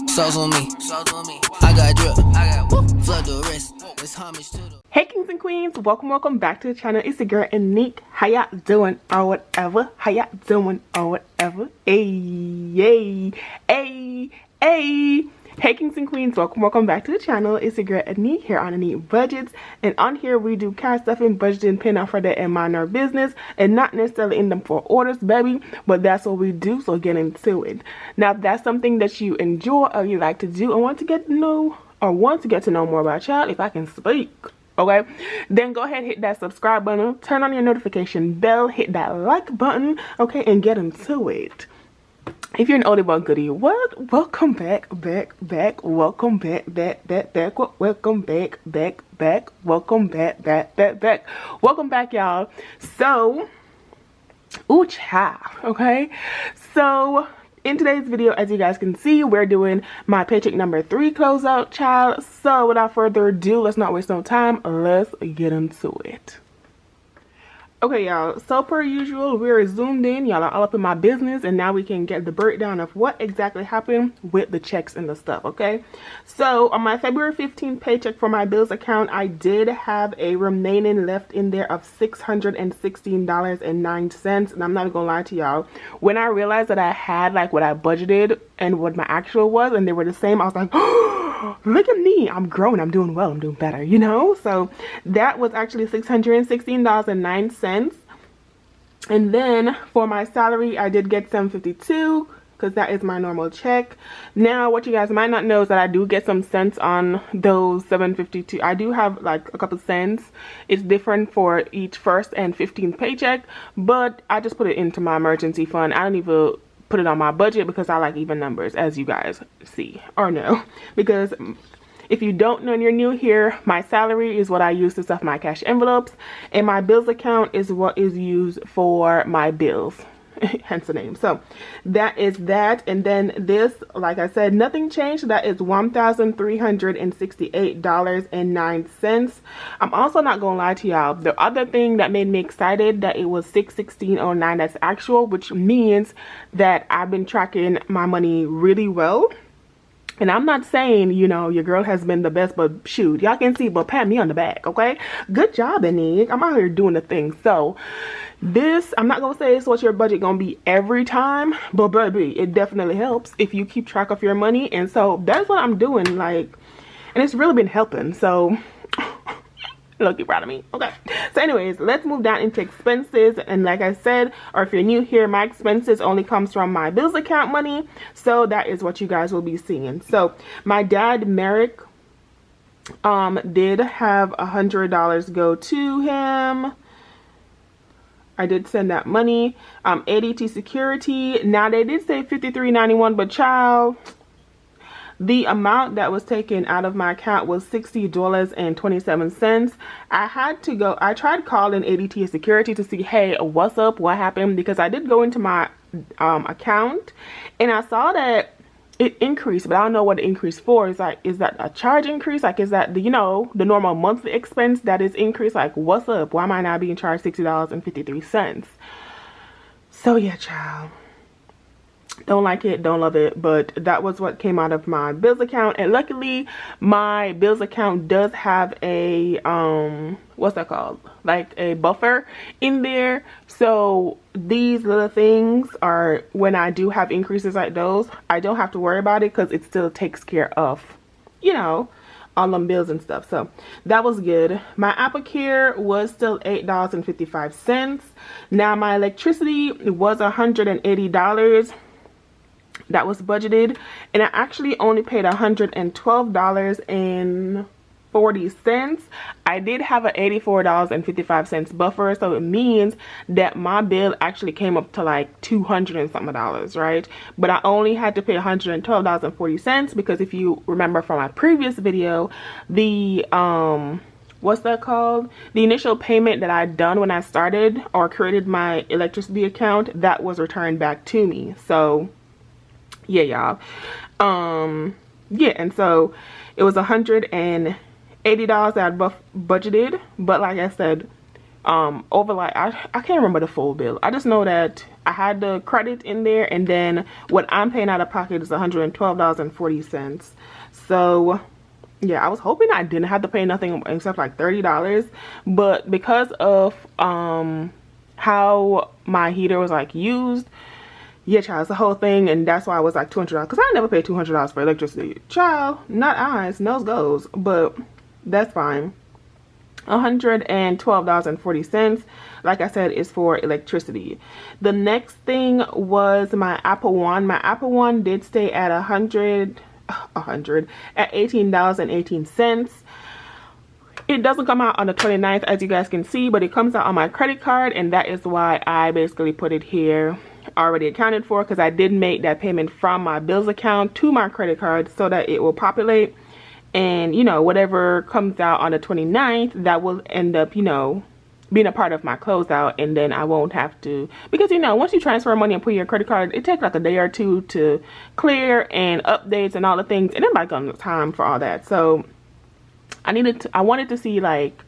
Sauce on me. I got drip. Flood the wrist. It's homage to the. Hey kings and queens, welcome back to the channel. It's your girl Aneke. How y'all doing or whatever? How y'all doing or whatever? Hey. Hey kings and queens, welcome back to the channel. It's your girl Aneke here on Aneke Budgets, and on here we do cash stuffing, budgeting, paying off for that, and mind our business, and not necessarily in them for orders, baby, but that's what we do. So get into it. Now, if that's something that you enjoy or you like to do and want to get to know more about y'all, if I can speak, okay, then go ahead, hit that subscribe button, turn on your notification bell, hit that like button, okay, and get into it. If you're an oldie but goodie, what? Welcome back, welcome back, welcome back, y'all. So, ooh, child, okay? So, in today's video, as you guys can see, we're doing my paycheck number 3 closeout, child. So, without further ado, let's not waste no time. Let's get into it. Okay, y'all, so per usual, we're zoomed in. Y'all are all up in my business, and now we can get the breakdown of what exactly happened with the checks and the stuff, okay? So on my February 15th paycheck for my bills account, I did have a remaining left in there of $616.09, and I'm not gonna lie to y'all, when I realized that I had like what I budgeted and what my actual was, and they were the same, I was like, oh, look at me, I'm growing, I'm doing well, I'm doing better, you know? So that was actually $616.09. And then for my salary, I did get $7.52 because that is my normal check. Now, what you guys might not know is that I do get some cents on those $7.52. I do have like a couple cents. It's different for each first and 15th paycheck, but I just put it into my emergency fund. I don't even put it on my budget because I like even numbers, as you guys see or know. Because if you don't know and you're new here, my salary is what I use to stuff my cash envelopes, and my bills account is what is used for my bills. Hence the name. So that is that. And then this, like I said, nothing changed. That is $1,368.09. I'm also not gonna lie to y'all, the other thing that made me excited that it was $616.09, that's actual, which means that I've been tracking my money really well. And I'm not saying, you know, your girl has been the best, but shoot, y'all can see, but pat me on the back, okay? Good job, Aneke. I'm out here doing the thing. So this, I'm not gonna say it's what your budget gonna be every time, but baby, it definitely helps if you keep track of your money. And so that's what I'm doing, like, and it's really been helping. So look, you're proud of me. Okay, so anyways, let's move down into expenses. And like I said, or if you're new here, my expenses only comes from my bills account money, so that is what you guys will be seeing. So my dad, Merrick, did have $100 go to him. I did send that money. ADT security, now they did say $53.91, but child, the amount that was taken out of my account was $60.27. I tried calling ADT security to see, hey, what's up, what happened, because I did go into my account and I saw that it increased, but I don't know what it increased for. Is that a charge increase? Like, is that the, you know, the normal monthly expense that is increased? Like, what's up? Why am I not being charged $60.53? So yeah, child, don't like it, don't love it, but that was what came out of my bills account. And luckily my bills account does have a what's that called, like a buffer in there. So these little things are, when I do have increases like those, I don't have to worry about it because it still takes care of, you know, all them bills and stuff. So that was good. My Apple Care was still $8.55. Now my electricity was $180. That was budgeted, and I actually only paid $112.40. I did have an $84.55 buffer, so it means that my bill actually came up to like $200 and something dollars, right? But I only had to pay $112.40 because if you remember from my previous video, the what's that called, the initial payment that I'd done when I started or created my electricity account, that was returned back to me. So yeah, y'all, yeah, and so it was $180 that I budgeted, but like I said, over like I can't remember the full bill. I just know that I had the credit in there, and then what I'm paying out of pocket is $112.40. So yeah, I was hoping I didn't have to pay nothing except like $30, but because of how my heater was like used, yeah, child, it's the whole thing, and that's why I was like $200, because I never paid $200 for electricity. Child, not eyes, nose goes, but that's fine. $112.40, like I said, is for electricity. The next thing was my Apple One. My Apple One did stay at at $18.18. It doesn't come out on the 29th, as you guys can see, but it comes out on my credit card, and that is why I basically put it here already accounted for, because I did make that payment from my bills account to my credit card so that it will populate, and you know, whatever comes out on the 29th, that will end up, you know, being a part of my closeout, and then I won't have to, because you know, once you transfer money and put your credit card, it takes like a day or two to clear and updates and all the things, and then like on time for all that. So I wanted to see like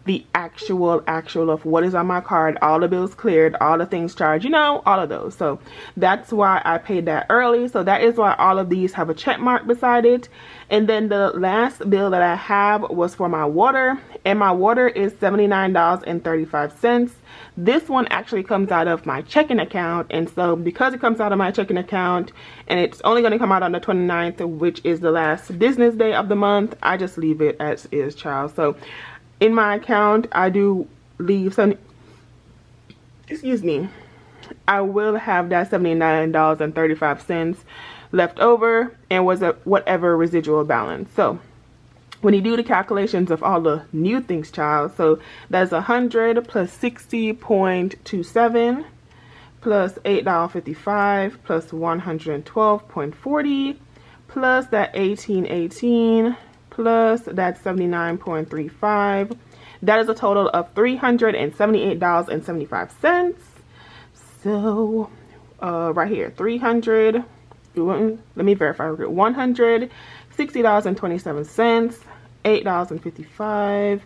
the actual of what is on my card, all the bills cleared, all the things charged, you know, all of those. So that's why I paid that early. So that is why all of these have a check mark beside it. And then the last bill that I have was for my water, and my water is $79.35. This one actually comes out of my checking account, and so because it comes out of my checking account and it's only going to come out on the 29th, which is the last business day of the month, I just leave it as is, child. So in my account, I do leave some, excuse me, I will have that $79.35 left over, and was a whatever residual balance. So when you do the calculations of all the new things, child, so that's 100 plus 60.27 plus $8.55 plus 112.40 plus that 1818 plus that 79.35. That is a total of $378.75. So right here, 300, let me verify, $160.27, $8.55,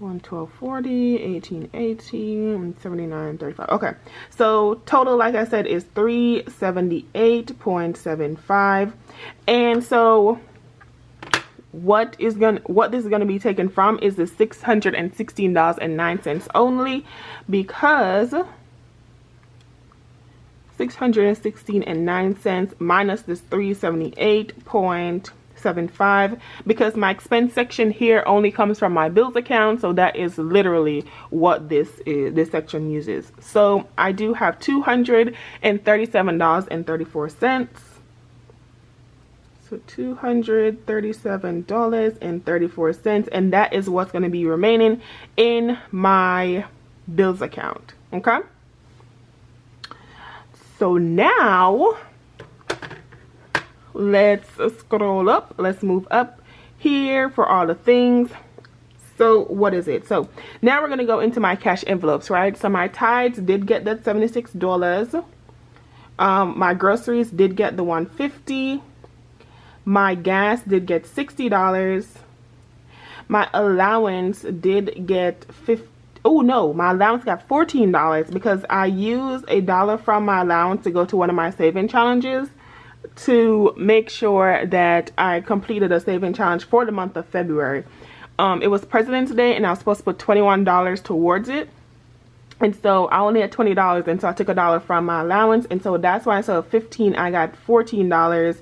112.40, 1818, 79.35. Okay, so total, like I said, is $378.75. And so what this is gonna be taken from is the $616.09 only, because $616.09 minus this $378.75, because my expense section here only comes from my bills account, so that is literally what this section uses. So I do have $237.34. So $237.34, and that is what's going to be remaining in my bills account. Okay, so now let's scroll up, let's move up here for all the things. So what is it? So now we're going to go into my cash envelopes, right? So my Tides did get that $76. My groceries did get the $150. My gas did get $60. My allowance did get my allowance got $14, because I used $1 from my allowance to go to one of my saving challenges to make sure that I completed a saving challenge for the month of February. It was President's Day, and I was supposed to put $21 towards it. And so I only had $20, and so I took $1 from my allowance, and so that's why instead of $15, I got $14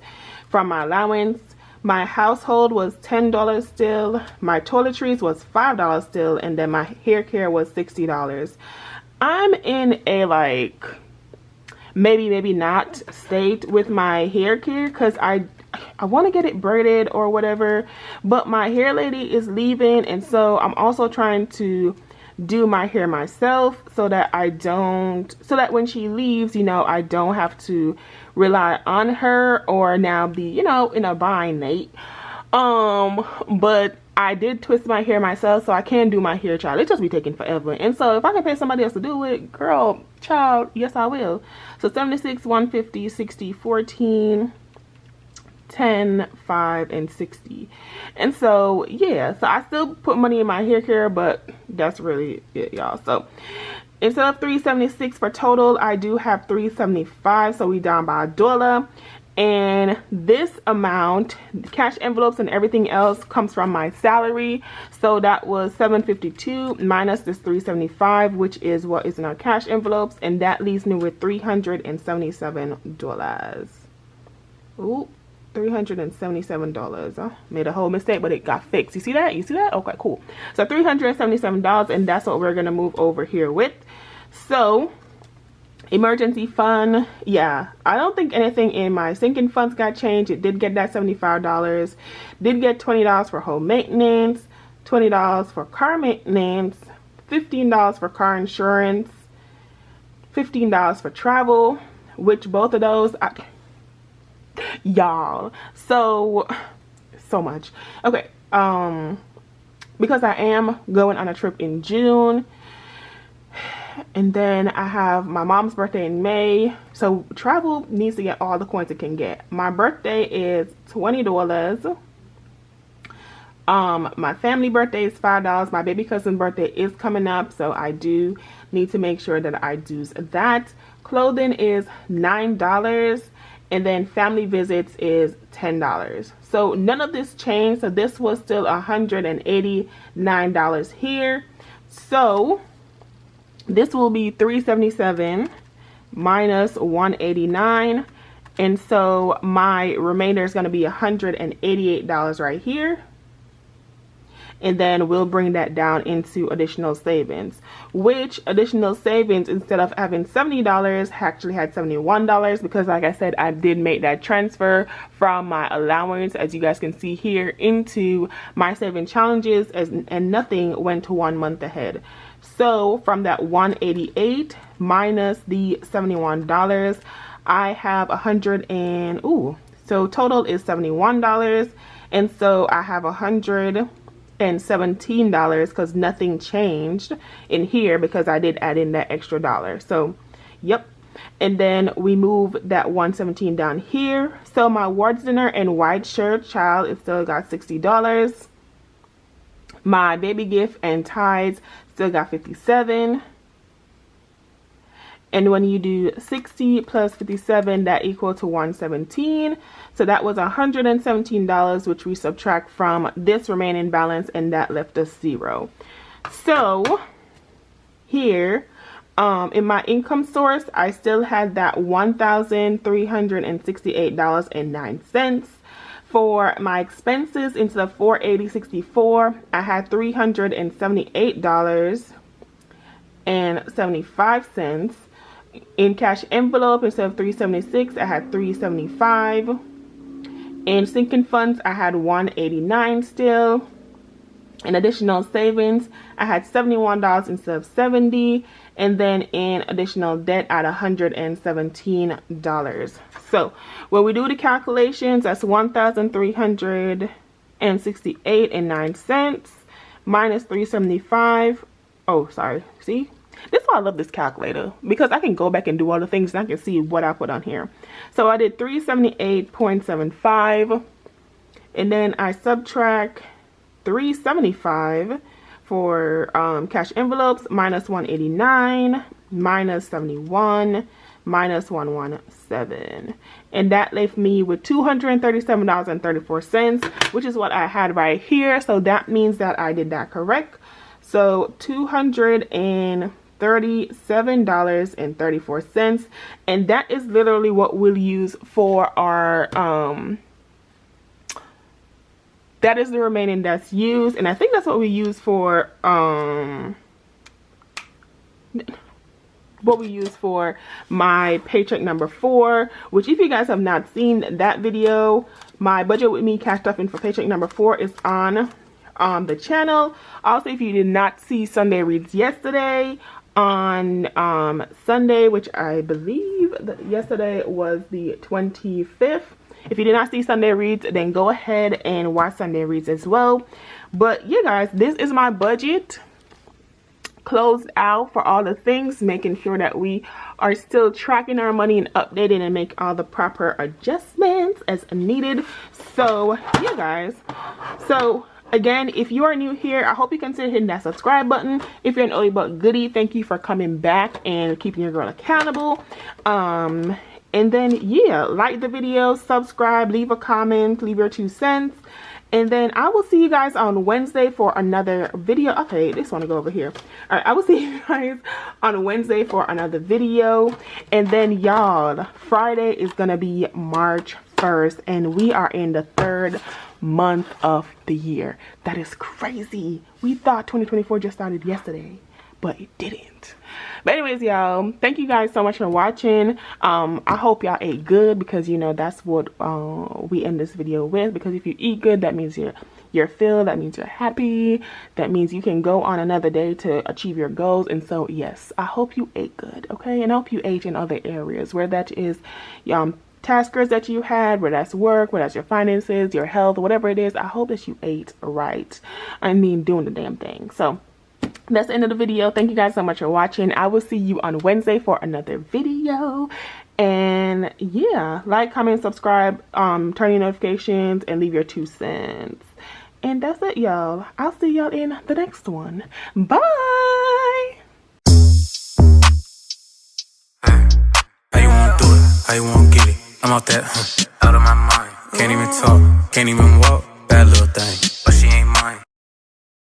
from my allowance. My household was $10 still. My toiletries was $5 still, and then my hair care was $60. I'm in a like maybe not state with my hair care, because I want to get it braided or whatever, but my hair lady is leaving, and so I'm also trying to do my hair myself so that when she leaves, you know, I don't have to rely on her or now be, you know, in a bind, Nate. But I did twist my hair myself, so I can do my hair, child. It just be taking forever, and so if I can pay somebody else to do it, girl, child, yes I will. So 76, 150, 60, 14, 10, 5, and 60. And so yeah, so I still put money in my hair care, but that's really it, y'all. So instead of $3.76 for total, I do have $3.75, so we down by $1. And this amount, cash envelopes and everything else, comes from my salary. So that was $752 minus this $3.75, which is what is in our cash envelopes, and that leaves me with $377. Ooh, $377. Made a whole mistake, but it got fixed. You see that? You see that? Okay, cool. So $377, and that's what we're gonna move over here with. So emergency fund, yeah, I don't think anything in my sinking funds got changed. It did get that $75, did get $20 for home maintenance, $20 for car maintenance, $15 for car insurance, $15 for travel, which both of those, y'all, so much. Okay, because I am going on a trip in June, and then I have my mom's birthday in May, so travel needs to get all the coins it can get. My birthday is $20. My family birthday is $5. My baby cousin's birthday is coming up, so I do need to make sure that I do that. Clothing is $9, and then family visits is $10. So none of this changed, so this was still $189 here. So this will be $377 minus $189, and so my remainder is going to be $188 right here. And then we'll bring that down into additional savings, which additional savings, instead of having $70, actually had $71, because like I said, I did make that transfer from my allowance, as you guys can see here, into my saving challenges, and nothing went to 1 month ahead. So from that 188 minus the $71, I have so total is $71, and so I have $117 because nothing changed in here because I did add in that extra dollar. So yep, and then we move that 117 down here. So my awards dinner and white shirt child, it still got $60. My baby gift and tithes still got $57. And when you do 60 plus 57, that equal to 117. So that was $117, which we subtract from this remaining balance, and that left us $0. So here, in my income source, I still had that $1,368.09. For my expenses, instead of $480.64, I had $378.75. In cash envelope, instead of $376, I had $375. In sinking funds, I had $189 still. In additional savings, I had $71 instead of $70. And then in additional debt, I had $117. So when we do the calculations, that's $1,368.09 minus $375. Oh, sorry. See? This is why I love this calculator, because I can go back and do all the things and I can see what I put on here. So I did 378.75, and then I subtract 375 for cash envelopes, minus 189, minus 71, minus 117, and that left me with $237.34, which is what I had right here. So that means that I did that correct. So $237.34, and that is literally what we'll use for our that is the remaining that's used, and I think that's what we use for my paycheck number 4, which if you guys have not seen that video, my budget with me cash stuffing for paycheck number 4 is on the channel. Also, if you did not see Sunday reads yesterday, on Sunday, which I believe that yesterday was the 25th, if you did not see Sunday reads, then go ahead and watch Sunday reads as well. But yeah, guys, this is my budget closed out for all the things, making sure that we are still tracking our money and updating and make all the proper adjustments as needed. So yeah, guys, so Again, if you are new here, I hope you consider hitting that subscribe button. If you're an early but goodie, thank you for coming back and keeping your girl accountable. And then, yeah, like the video, subscribe, leave a comment, leave your 2 cents. And then I will see you guys on Wednesday for another video. Okay, this one to go over here. All right, I will see you guys on Wednesday for another video. And then, y'all, Friday is going to be March 1st. And we are in the 3rd month of the year. That is crazy. We thought 2024 just started yesterday, but it didn't. But anyways, y'all, thank you guys so much for watching. I hope y'all ate good, because you know that's what we end this video with. Because if you eat good, that means you're filled, that means you're happy, that means you can go on another day to achieve your goals. And so yes, I hope you ate good, okay? And I hope you ate in other areas, where that is taskers that you had, where that's work, where that's your finances, your health, whatever it is. I hope that you ate right. I mean, doing the damn thing. So that's the end of the video. Thank you guys so much for watching. I will see you on Wednesday for another video. And yeah, like, comment, subscribe, turn your notifications, and leave your 2 cents. And that's it, y'all. I'll see y'all in the next one. Bye. How you wanna do it? How you wanna get it? I'm out that, out of my mind. Can't even talk, can't even walk. Bad little thing.